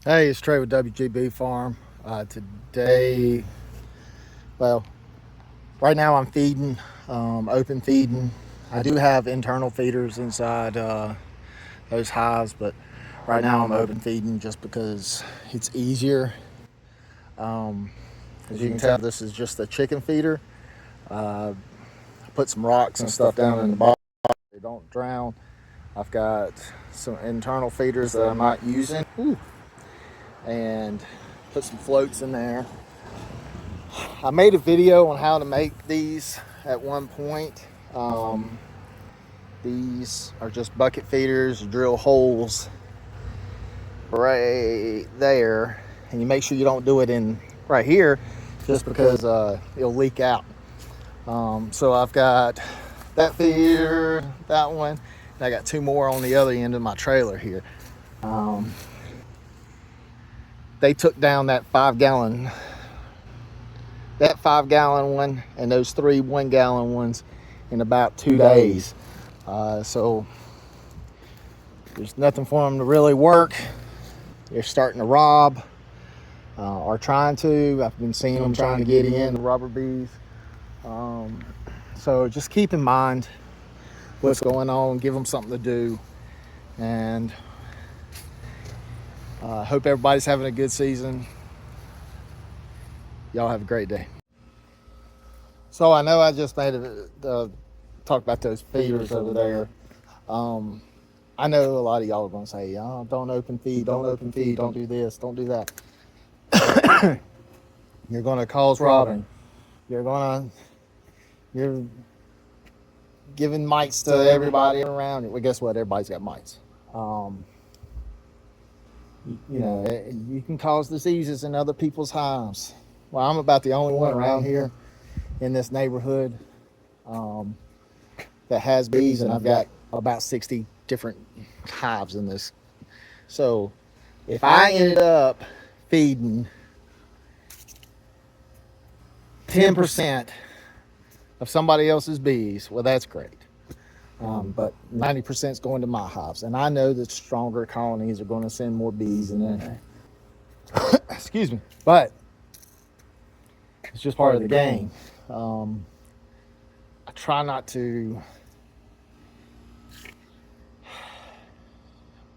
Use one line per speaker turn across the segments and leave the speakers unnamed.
Hey, it's Trey with WGB Farm. Today, well, right now I'm feeding, open feeding. I do have internal feeders inside those hives, but right now I'm open feeding just because it's easier. As you can tell, this is just a chicken feeder. I put some rocks and stuff down in the bottom so they don't drown. I've got some internal feeders that I'm not using. Ooh. And put some floats in there. I made a video on how to make these at one point. These are just bucket feeders. You drill holes right there, and you make sure you don't do it in right here, just because it'll leak out. So I've got that feeder, that one, and I got two more on the other end of my trailer here. They took down that 5-gallon one and those 3 1-gallon ones in about 2 days. So there's nothing for them to really work. They're starting to rob, or trying to. I've been seeing them trying to get in, the rubber bees. So just keep in mind what's going on. Give them something to do. And hope everybody's having a good season. Y'all have a great day. So I know I just made talk about those feeders over there. I know a lot of y'all are going to say, oh, don't open feed, don't do this, don't do that. You're going to cause robbing. You're giving mites to everybody around you. Well, guess what? Everybody's got mites. You can cause diseases in other people's hives. Well, I'm about the only one around here in this neighborhood that has bees, and I've got about 60 different hives in this. So if I ended up feeding 10% of somebody else's bees, well, that's great. But 90% is going to my hives, and I know that stronger colonies are going to send more bees in there. Excuse me, but it's just part of the game. I try not to.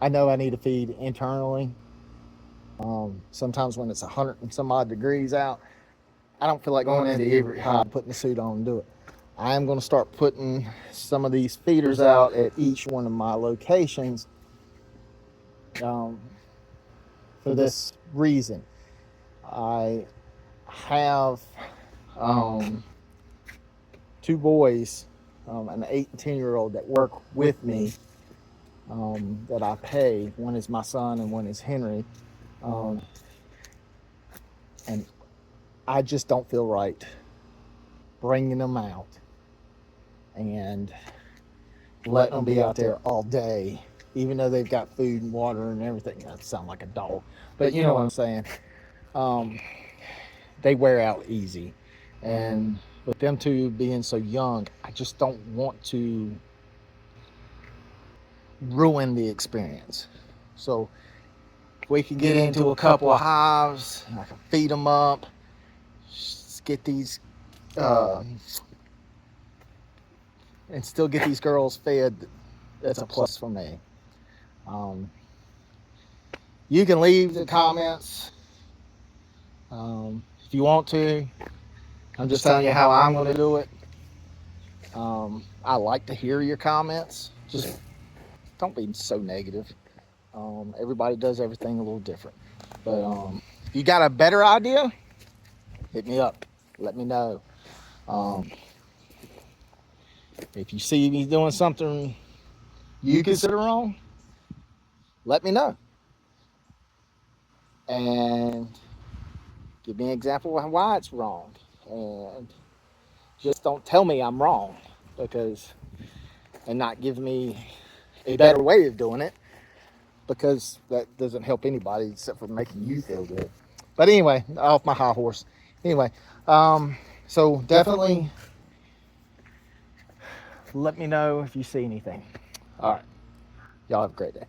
I know I need to feed internally. Sometimes when it's 100 and some odd degrees out, I don't feel like going into every hive, putting the suit on and do it. I am going to start putting some of these feeders out at each one of my locations for this reason. I have 2 boys, an 8 and 10-year-old that work with me, that I pay. One is my son and one is Henry. And I just don't feel right bringing them out and letting them be out there all day, even though they've got food and water and everything. That sounds like a dog, but you know what I'm saying. They wear out easy, and with them two being so young, I just don't want to ruin the experience. So if we can get into a couple of hives, I can feed them up, just get these and still get these girls fed, that's a plus for me. You can leave the comments if you want to. I'm just telling you how I'm going to do it. I like to hear your comments. Just don't be so negative. Everybody does everything a little different. But if you got a better idea, hit me up. Let me know. If you see me doing something you consider wrong, let me know. And give me an example of why it's wrong. And just don't tell me I'm wrong, and not give me a better way of doing it, because that doesn't help anybody except for making you feel good. But anyway, off my high horse. Anyway, so definitely let me know if you see anything. All right. Y'all have a great day.